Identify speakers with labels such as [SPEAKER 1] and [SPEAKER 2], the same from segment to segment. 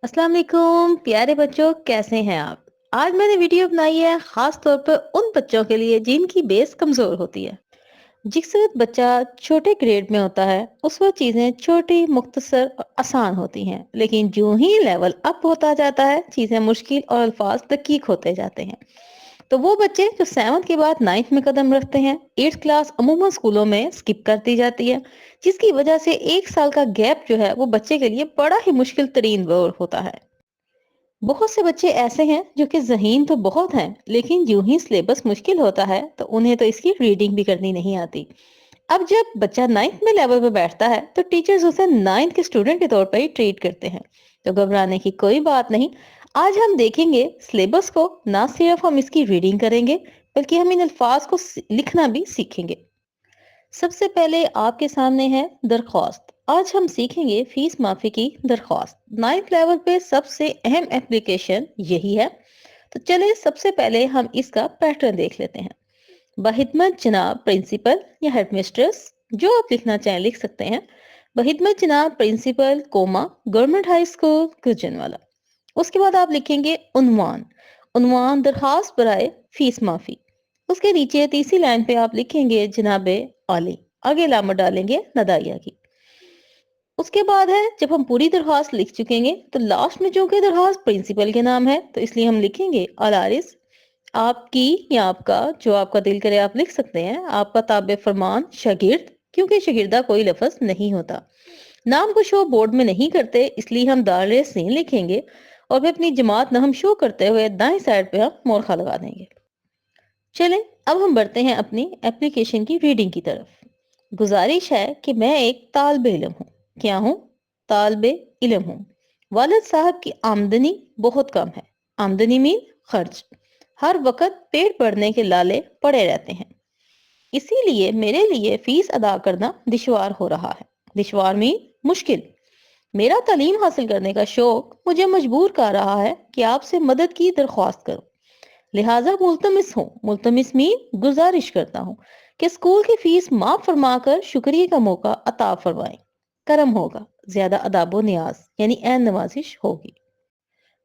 [SPEAKER 1] अस्सलाम वालेकुम प्यारे बच्चों, कैसे हैं आप। आज मैंने वीडियो बनाई है खास तौर पर उन बच्चों के लिए जिनकी बेस कमजोर होती है। जिस वक्त बच्चा छोटे ग्रेड में होता है उस वक्त चीजें छोटी मुख्तसर और आसान होती हैं, लेकिन जो ही लेवल अप होता जाता है चीजें मुश्किल और अल्फाज दकीक होते जाते हैं। तो वो बच्चे जो 7th के बाद 9th में कदम रखते हैं, 8th क्लास अमूमन स्कूलों में स्किप कर दी जाती है, जिसकी वजह से 1 साल का गैप जो है वो बच्चे के लिए बड़ा ही मुश्किल तरीन दौर होता है। बहुत से बच्चे ऐसे हैं जो कि ज़हीन तो बहुत हैं, लेकिन यूं ही सिलेबस मुश्किल होता है तो उन्हें तो इसकी रीडिंग भी करनी नहीं आती। अब जब बच्चा 9th में लेवल पे बैठता है तो टीचर्स उसे 9th के स्टूडेंट के तौर पर ही ट्रीट करते हैं। तो घबराने की कोई बात नहीं। आज हम देखेंगे सिलेबस को, ना सिर्फ हम इसकी रीडिंग करेंगे बल्कि हम इन अल्फाज को लिखना भी सीखेंगे। सबसे पहले आपके सामने है दरख्वास्त। आज हम सीखेंगे फीस माफी की दरख्वास्त। 9th लेवल पे सबसे अहम एप्लीकेशन यही है। तो चले सबसे पहले हम इसका पैटर्न देख लेते हैं। बहिदमत जनाब प्रिंसिपल या हेडमिस्ट्रेस, जो आप लिखना चाहें लिख सकते हैं। बहिदमत जनाब principal comma government high school Gujranwala. उसके बाद आप लिखेंगे उन्वान। उन्वान दरखास्त बराए फीस माफी। उसके नीचे तीसरी लाइन पे आप लिखेंगे जनाबे आली। आगे लामत डालेंगे नदाइया की। उसके बाद है जब हम पूरी दरखास्त लिख चुकेंगे तो लास्ट में जो कि दरखास्त प्रिंसिपल के नाम है तो इसलिए हम लिखेंगे अलारिस। आपकी या आपका, जो आपका दिल करे आप लिख सकते हैं। आपका ताबे फरमान शागिर्द, क्योंकि शागिर्दा कोई लफ्ज नहीं होता। नाम को शो बोर्ड में नहीं करते इसलिए हम दायरे से लिखेंगे और फिर अपनी जमात नाम शो करते हुए दाएं साइड पे हम मोरखा लगा देंगे। चलें अब हम बढ़ते हैं अपनी एप्लीकेशन की रीडिंग की तरफ। गुजारिश है कि मैं एक तालिबे इल्म हूँ। क्या हूँ? तालिबे इल्म हूँ। वालिद साहब की आमदनी बहुत कम है। आमदनी मीन खर्च। हर वक्त पेट भरने के लाले पड़े रहते हैं, इसीलिए मेरे लिए फीस अदा करना दुश्वार हो रहा है। दुश्वार मीन मुश्किल। मेरा तालीम हासिल करने का शौक मुझे मजबूर कर रहा है कि आपसे मदद की दरख्वास्त करूं। लिहाजा मुल्तमिस हूँ। मुल्तमिस मीन गुजारिश करता हूँ कि स्कूल की फीस माफ फरमा कर शुक्रिया का मौका अता फरमाएं। करम होगा, ज्यादा अदाबो नियाज यानी ऐन नवाजिश होगी।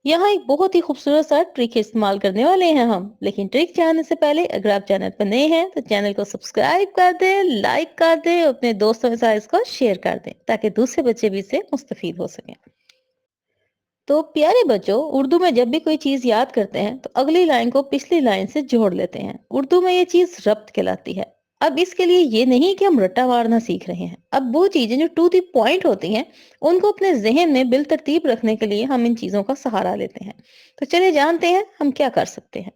[SPEAKER 1] यहाँ एक बहुत ही खूबसूरत सा ट्रिक इस्तेमाल करने वाले हैं हम, लेकिन ट्रिक जानने से पहले अगर आप चैनल पर नए हैं तो चैनल को सब्सक्राइब कर दें, लाइक कर दें, अपने दोस्तों के साथ इसको शेयर कर दें ताकि दूसरे बच्चे भी इससे मुस्तफीद हो सकें। तो प्यारे बच्चों, उर्दू में जब भी कोई चीज याद करते हैं तो अगली लाइन को पिछली लाइन से जोड़ लेते हैं। उर्दू में ये चीज रब्त कहलाती है। अब इसके लिए ये नहीं कि हम रट्टा मारना सीख रहे हैं। अब वो चीजें जो टू द पॉइंट होती हैं उनको अपने जहन में बिल तरतीब रखने के लिए हम इन चीजों का सहारा लेते हैं। तो चलिए जानते हैं हम क्या कर सकते हैं।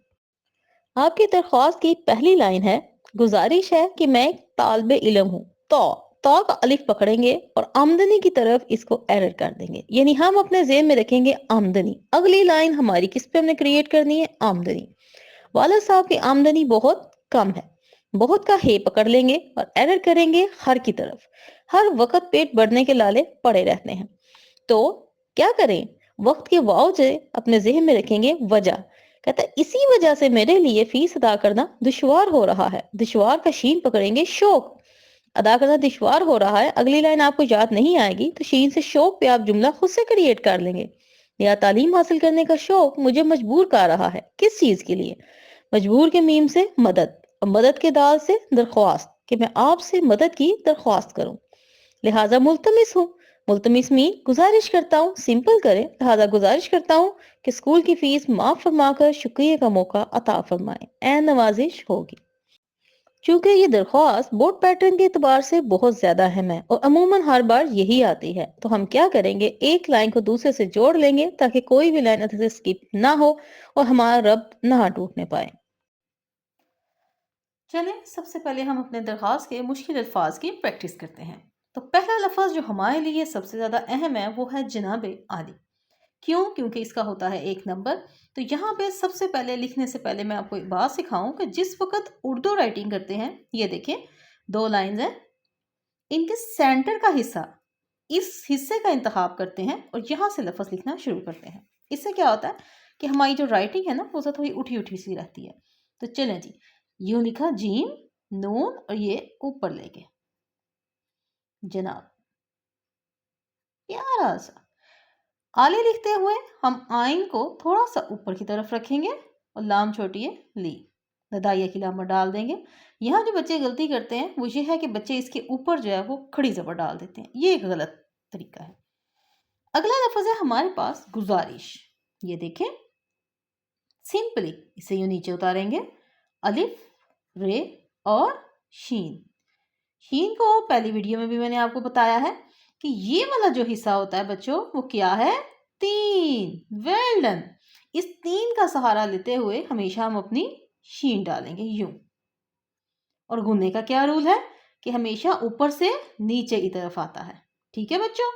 [SPEAKER 1] आपकी दरख्वास्त की पहली लाइन है, गुजारिश है कि मैं एक तालिबे इल्म हूँ। तो का अलिफ पकड़ेंगे और आमदनी की तरफ इसको एरर कर देंगे, यानी हम अपने जेहन में रखेंगे आमदनी। अगली लाइन हमारी किस पे हमने क्रिएट करनी है? आमदनी। वाला साहब की आमदनी बहुत कम है। बहुत का हे पकड़ लेंगे और एरर करेंगे हर की तरफ। हर वक्त पेट भरने के लाले पड़े रहते हैं। तो क्या करें? वक्त के वाव से अपने जहन में रखेंगे वजह। कहता है इसी वजह से मेरे लिए फीस अदा करना दुश्वार हो रहा है। दुश्वार का शीन पकड़ेंगे शौक। अदा करना दुश्वार हो रहा है, अगली लाइन आपको याद नहीं आएगी तो शीन से शौक पे आप जुमला खुद से क्रिएट कर लेंगे। या तालीम हासिल करने का शौक मुझे मजबूर कर रहा है। किस चीज के लिए? मजबूर के मीम से मदद और मदद के दाल से दरख्वास्त, कि मैं आपसे मदद की दरख्वास्त करूं। लिहाजा मुल्तमिस हूँ। मुल्तमिस मीन गुजारिश करता हूँ। सिंपल करें, लिहाजा गुजारिश करता हूँ कि स्कूल की फीस माफ फरमाकर शुक्रिया का मौका अता फरमाएं। ऐन नवाजिश होगी। चूंकि ये दरख्वास्त बोर्ड पैटर्न के एतबार से बहुत ज्यादा अहम है और अमूमन हर बार यही आती है, तो हम क्या करेंगे, एक लाइन को दूसरे से जोड़ लेंगे ताकि कोई भी लाइन अदर से स्किप ना हो और हमारा रब्त ना टूटने पाए। चलें सबसे पहले हम अपने दरख्वास्त के मुश्किल अल्फाज की प्रैक्टिस करते हैं। तो पहला लफ्ज जो हमारे लिए सबसे ज्यादा अहम है वो है जनाब आली। क्यों? क्योंकि इसका होता है 1 नंबर। तो यहाँ पे सबसे पहले लिखने से पहले मैं आपको एक बात सिखाऊं कि जिस वक्त उर्दू राइटिंग करते हैं, ये देखें 2 लाइंस हैं, इनके सेंटर का हिस्सा, इस हिस्से का इंतखाब करते हैं और यहाँ से लफ्ज लिखना शुरू करते हैं। इससे क्या होता है कि हमारी जो राइटिंग है ना वो थोड़ी उठी उठी सी रहती है। तो चलें जी, यूं लिखा जीम नून और ये ऊपर लेके जनाब, प्यारा सा। आले लिखते हुए हम आइन को थोड़ा सा ऊपर की तरफ रखेंगे और लाम छोटी है ली, दाइया की लाम डाल देंगे। यहाँ जो बच्चे गलती करते हैं वो ये है कि बच्चे इसके ऊपर जो है वो खड़ी ज़बर डाल देते हैं, ये एक गलत तरीका है। अगला लफ्ज़ है हमारे पास गुजारिश। ये देखें, सिंपली इसे यूं नीचे उतारेंगे, अलिफ, रे और शीन। शीन को पहली वीडियो में भी मैंने आपको बताया है कि ये वाला जो हिस्सा होता है बच्चों वो क्या है, तीन। Well done. इस तीन का सहारा लेते हुए हमेशा हम अपनी शीन डालेंगे यूं। और गुन्ने का क्या रूल है कि हमेशा ऊपर से नीचे की तरफ आता है। ठीक है बच्चों।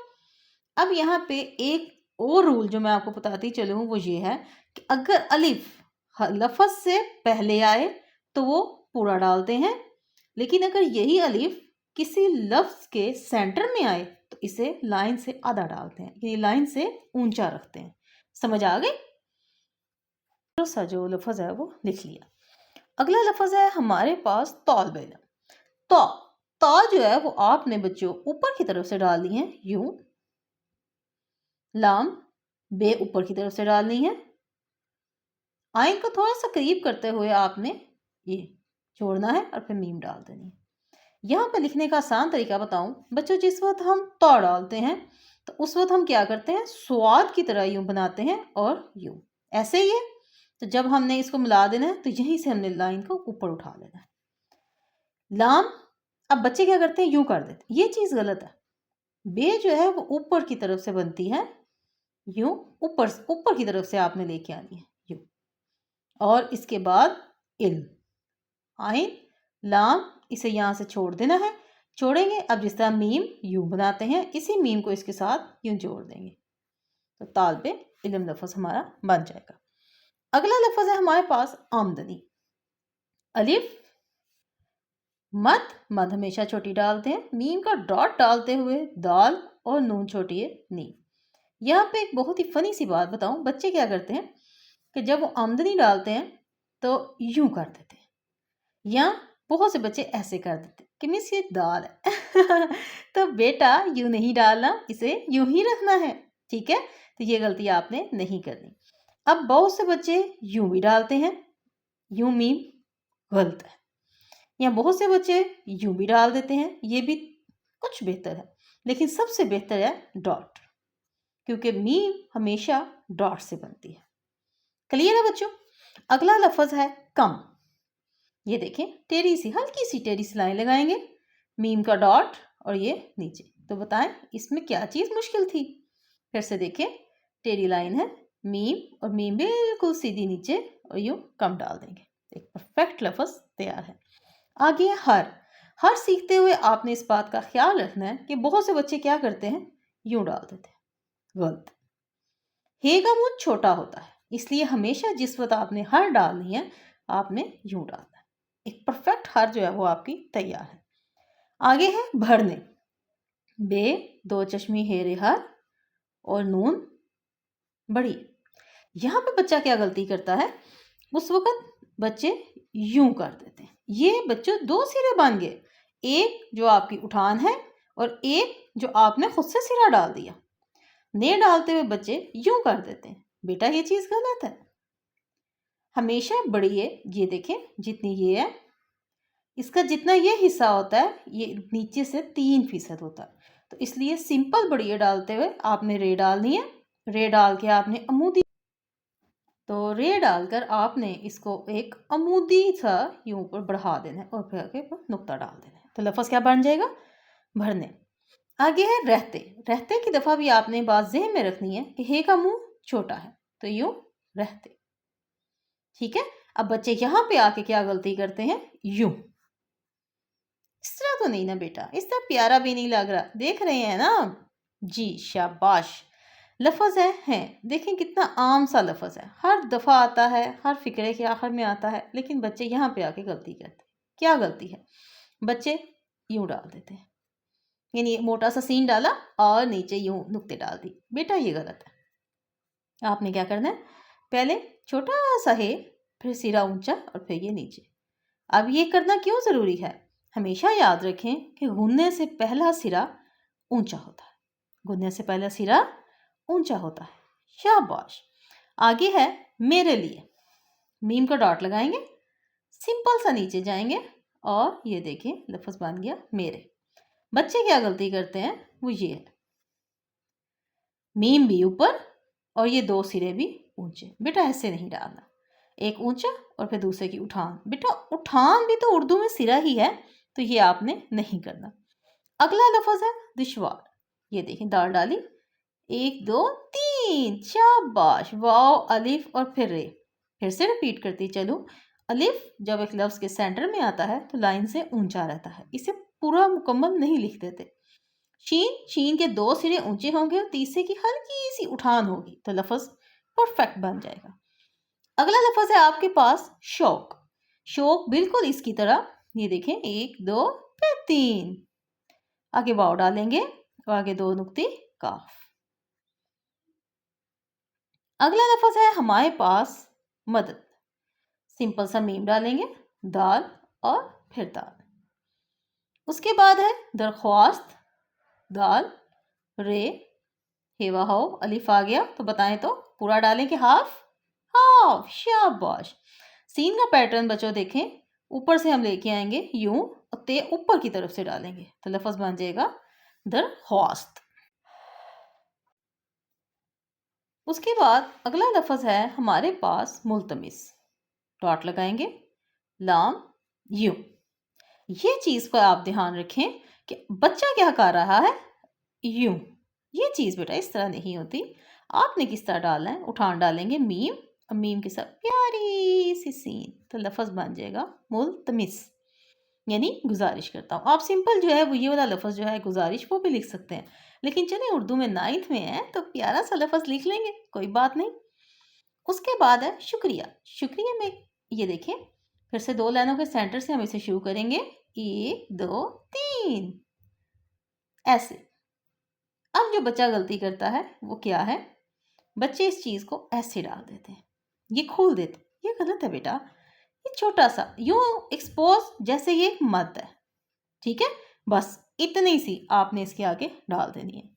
[SPEAKER 1] अब यहाँ पे एक और रूल जो मैं आपको बताती चलूँ वो ये है कि अगर अलिफ लफ्ज़ से पहले आए तो वो पूरा डालते हैं, लेकिन अगर यही अलिफ किसी लफ्ज़ के सेंटर में आए तो इसे लाइन से आधा डालते हैं, यानी लाइन से ऊंचा रखते हैं। समझ आ गई? सा जो लफ्ज़ है वो लिख लिया। अगला लफ्ज़ है हमारे पास तौल बेलम। तो ता जो है वो आपने बच्चों ऊपर की तरफ से डालनी है यूं, लाम बे ऊपर की तरफ से डालनी है, आइन को थोड़ा सा करीब करते हुए आपने ये छोड़ना है और फिर मीम डाल देनी है। यहाँ पे लिखने का आसान तरीका बताऊं बच्चों, जिस वक्त हम तौ डालते हैं तो उस वक्त हम क्या करते हैं, स्वाद की तरह यूं बनाते हैं और यूं, ऐसे ही है। तो जब हमने इसको मिला देना है तो यहीं से हमने लाइन को ऊपर उठा लेना है। लाम अब बच्चे क्या करते हैं, यूं कर देते, ये चीज गलत है। बे जो है वो ऊपर की तरफ से बनती है यूं, ऊपर की तरफ से आपने लेके आनी है यूं। और इसके बाद इल्म, आइन, लाम, इसे यहाँ से छोड़ देना है। छोड़ेंगे, अब जिस तरह मीम यूं बनाते हैं इसी मीम को इसके साथ यूं जोड़ देंगे तो तालबे इल्म लफ्ज़ हमारा बन जाएगा। अगला लफ्ज़ है हमारे पास आमदनी। अलिफ, मद, मद हमेशा छोटी डालते हैं, मीम का डॉट डालते हुए दाल और नून छोटी है नी। यहाँ पे एक बहुत ही फनी सी बात बताऊं, बच्चे क्या करते हैं कि जब वो आमदनी डालते हैं तो यूं कर देते हैं, या बहुत से बच्चे ऐसे कर देते हैं कि मिस ये दाल है तो बेटा यूं नहीं डालना, इसे यूं ही रखना है। ठीक है, तो ये गलती आपने नहीं करनी। अब बहुत से बच्चे यूं भी डालते हैं, यूं मीम गलत है। या बहुत से बच्चे यूं भी डाल देते हैं, ये भी कुछ बेहतर है, लेकिन सबसे बेहतर है डॉट, क्योंकि मीम हमेशा डॉट से बनती है। क्लियर है बच्चों? अगला लफ्ज़ है कम। ये देखें, टेढ़ी सी, हल्की सी टेढ़ी सी लाइन लगाएंगे, मीम का डॉट और ये नीचे। तो बताएं इसमें क्या चीज़ मुश्किल थी? फिर से देखें, टेढ़ी लाइन है, मीम और मीम बिल्कुल सीधी नीचे और यूं कम डाल देंगे, एक परफेक्ट लफ्ज़ तैयार है। आगे है हर। हर सीखते हुए आपने इस बात का ख्याल रखना है कि बहुत से बच्चे क्या करते हैं, यूं डाल देते हैं, गलत। हे का मुंह छोटा होता है, इसलिए हमेशा जिस वक्त आपने हर डालनी है आपने यूं डालना है। एक परफेक्ट हर जो है वो आपकी तैयार है। आगे है भरने। बे, दो चश्मी हेरे हर और नून बड़ी। यहाँ पे बच्चा क्या गलती करता है, उस वक्त बच्चे यूं कर देते हैं। ये बच्चों दो सिरे बन गए, एक जो आपकी उठान है और एक जो आपने खुद से सिरा डाल दिया। ने डालते हुए बच्चे यूं कर देते हैं, बेटा ये चीज गलत है। हमेशा बढ़िए, ये देखें जितनी ये है इसका जितना ये हिस्सा होता है ये नीचे से 3% होता है, तो इसलिए सिंपल बढ़िया डालते हुए आपने रे डालनी है। रे डाल के आपने अमूदी, तो रे डालकर आपने इसको एक अमूदी सा यूं ऊपर बढ़ा देना है और फिर आगे पर नुक्ता डाल देना है, तो लफ्ज़ क्या बन जाएगा, भरने। आगे है रहते। रहते की दफा भी आपने बात ज़हन में रखनी है कि हे का मुंह छोटा है तो यूं रहते। ठीक है, अब बच्चे यहां पे आके क्या गलती करते हैं, यूं। इस तरह तो नहीं ना बेटा, इस तरह प्यारा भी नहीं लग रहा, देख रहे हैं ना? जी शाबाश। लफ्ज़ है हैं, देखें कितना आम सा लफ्ज़ है, हर दफ़ा आता है, हर फिक्रे के आखिर में आता है, लेकिन बच्चे यहाँ पे आके गलती करते हैं। क्या गलती है, बच्चे यूं डाल देते हैं, यानी मोटा सा सीन डाला और नीचे यूं नुक्ते डाल दी। बेटा ये गलत है। आपने क्या करना है, पहले छोटा सा है, फिर सिरा ऊंचा और फिर ये नीचे। अब ये करना क्यों ज़रूरी है, हमेशा याद रखें कि गुनने से पहला सिरा ऊंचा होता है। गुनने से पहला सिरा
[SPEAKER 2] ऊंचा होता है, शाबाश। आगे है मेरे लिए, मीम का डॉट लगाएंगे, सिंपल सा नीचे जाएंगे और ये देखें लफ्ज बन गया मेरे। बच्चे क्या गलती करते हैं वो ये है, मीम भी ऊपर और ये दो सिरे भी ऊंचे। बेटा ऐसे नहीं डालना, एक ऊंचा और फिर दूसरे की उठान। बेटा उठान भी तो उर्दू में सिरा ही है, तो ये आपने नहीं करना। अगला लफ्ज है दुश्वार। ये देखें दाल डाली, 1 2 3, शाबाश, वाव, अलिफ और फिर रे। फिर से रिपीट करती चलूं। अलिफ जब एक लफ्ज के सेंटर में आता है तो लाइन से ऊंचा रहता है, इसे पूरा मुकम्मल नहीं लिख देते। शीन, शीन के दो सिरे ऊंचे होंगे और तीसरे की हल्की सी उठान होगी तो लफ्ज परफेक्ट बन जाएगा। अगला लफ्ज है आपके पास शौक। शौक बिल्कुल इसकी तरह, ये देखें 1 2 फिर 3, आगे वाव डालेंगे और आगे 2 नुक्ते काफ। अगला लफ्ज है हमारे पास मदद। सिंपल सा मीम डालेंगे, दाल और फिर दाल। उसके बाद है दरख्वास्त, दाल रे हेवा हो, अलिफ आ गया तो बताएं तो पूरा डालें कि हाफ, हाफ, शाबाश। सीन का पैटर्न बच्चों देखें, ऊपर से हम लेके आएंगे यूं और ते ऊपर की तरफ से डालेंगे तो लफ्ज बन जाएगा दरख्वास्त। उसके बाद अगला लफ्ज है हमारे पास मुल्तमिस। डॉट लगाएंगे, लाम, यूं। ये चीज पर आप ध्यान रखें कि बच्चा क्या कर रहा है, यूं। ये चीज बेटा इस तरह नहीं होती। आपने किस तरह डालना है, उठान डालेंगे मीम और मीम के साथ प्यारी सी सीन तो लफ्ज बन जाएगा मुल्तमिस, यानी गुजारिश करता हूँ। आप सिंपल जो है वो ये वाला लफ्ज जो है गुजारिश वो भी लिख सकते हैं, लेकिन चलिए उर्दू में 9th में है तो प्यारा सा लफ्ज लिख लेंगे, कोई बात नहीं। उसके बाद है शुक्रिया। शुक्रिया में ये देखें फिर से 2 लाइनों के सेंटर से हम इसे शुरू करेंगे, 1 2 3 ऐसे। अब जो बच्चा गलती करता है वो क्या है, बच्चे इस चीज को ऐसे डाल देते हैं, ये खोल देते, ये गलत है बेटा। ये छोटा सा यूं एक्सपोज जैसे ये एक मद है, ठीक है, बस इतनी सी आपने इसके आगे डाल देनी है।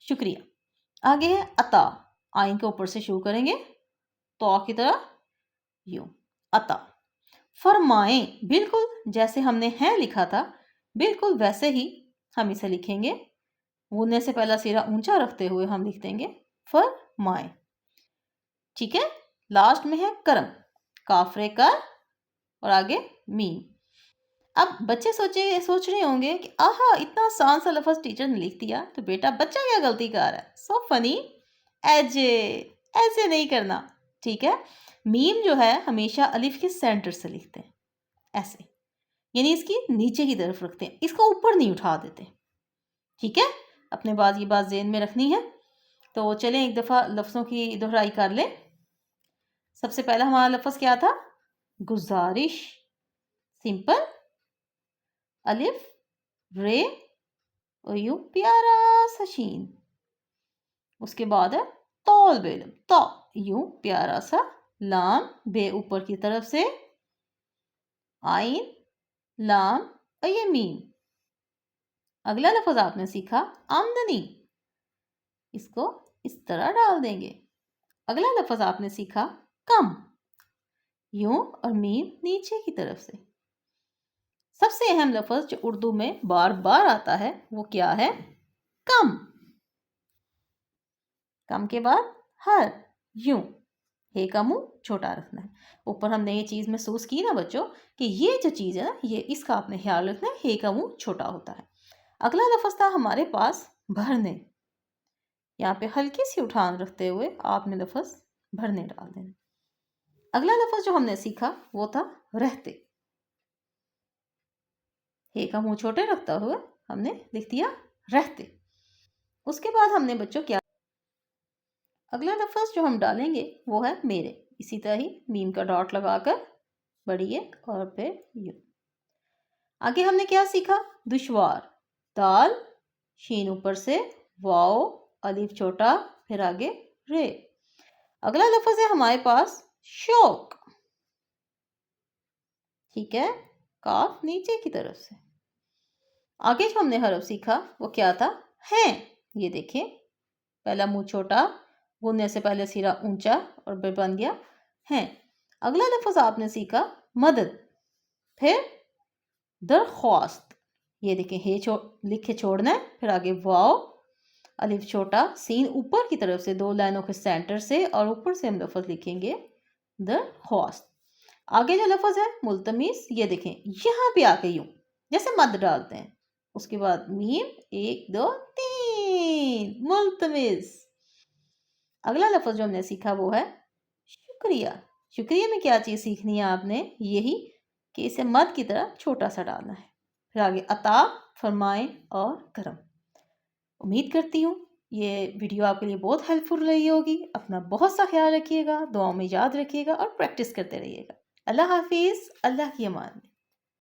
[SPEAKER 2] शुक्रिया। आगे है अता, आइन के ऊपर से शुरू करेंगे तो की तरह यूं, अता। फरमाएं, बिल्कुल जैसे हमने है लिखा था बिल्कुल वैसे ही हम इसे लिखेंगे। बोलने से पहला सिरा ऊंचा रखते हुए हम लिख देंगे फरमाएं, ठीक है। लास्ट में है करम, काफरे कर और आगे मीम। अब बच्चे सोच रहे होंगे कि आहा इतना आसान सा लफ्ज टीचर ने लिख दिया, तो बेटा बच्चा क्या गलती कर रहा है, सो फनी, ऐजे ऐसे नहीं करना, ठीक है। मीम जो है हमेशा अलिफ के सेंटर से लिखते हैं ऐसे, यानी इसकी नीचे की तरफ रखते हैं, इसको ऊपर नहीं उठा देते, ठीक है। अपने बात ये बात ज़हन में रखनी है। तो चलें एक दफ़ा लफ्ज़ों की दोहराई कर लें। सबसे पहला हमारा लफ्ज़ क्या था, गुजारिश, सिंपल, अलिफ रे और यूं प्यारा सा शीन। उसके बाद है तौल बेलम, तो यूं प्यारा सा लाम, बे ऊपर की तरफ से, आइन, लाम और ये मीम। अगला लफ्ज आपने सीखा आमदनी, इसको इस तरह डाल देंगे। अगला लफ्ज आपने सीखा कम, यूं और मीम नीचे की तरफ से। सबसे अहम लफ्ज जो उर्दू में बार बार आता है वो क्या है, कम। कम के बाद हर, यूं, हे का मुंह छोटा रखना है। ऊपर हमने ये चीज महसूस की ना बच्चों कि ये जो चीज है ना ये इसका आपने ख्याल रखना है, हे का मुंह छोटा होता है। अगला लफ्ज था हमारे पास भरने, यहाँ पे हल्की सी उठान रखते हुए आपने लफ्ज भरने डाल देना। अगला लफ्ज जो हमने सीखा वो था रहते, हे का मुंह छोटे रखता हुए हमने लिख दिया रहते। उसके बाद हमने बच्चों क्या, अगला लफ्ज जो हम डालेंगे वो है मेरे, इसी तरह ही मीम का डॉट लगाकर बड़ी एक और फिर यू। आगे हमने क्या सीखा, दुश्वार, दाल, शीन ऊपर से, वाओ, अलिफ छोटा, फिर आगे रे। अगला लफ्ज है हमारे पास शौक, ठीक है, काफ नीचे की तरफ से। आगे जो हमने हरफ सीखा वो क्या था, है, ये देखें پہلا منہ چھوٹا، بننے سے پہلے سیرا اونچا اور پھر بن گیا ہیں۔ اگلا لفظ آپ نے سیکھا مدد، پھر درخواست، یہ دیکھیں ہے لکھ کے چھوڑنا ہے، پھر آگے واو، الف چھوٹا، سین اوپر کی طرف سے 2 لائنوں کے سینٹر سے اور اوپر سے ہم لفظ لکھیں گے درخواست۔ آگے جو لفظ ہے ملتمس، یہ دیکھیں یہاں پہ آ کے یوں جیسے مد ڈالتے ہیں، اس کے بعد میم 1 2 3 ملتمس۔ اگلا لفظ جو ہم نے سیکھا وہ ہے شکریہ۔ شکریہ میں کیا چیز سیکھنی ہے آپ نے؟ یہی کہ اسے مد کی طرح چھوٹا سا ڈالنا ہے۔ پھر آگے عطا، فرمائیں اور کرم۔ امید کرتی ہوں یہ ویڈیو آپ کے لیے بہت ہیلپ فل رہی ہوگی۔ اپنا بہت سا خیال رکھیے گا، دعاؤں میں یاد رکھیے گا اور پریکٹس کرتے رہیے گا۔ اللہ حافظ، اللہ کی امان۔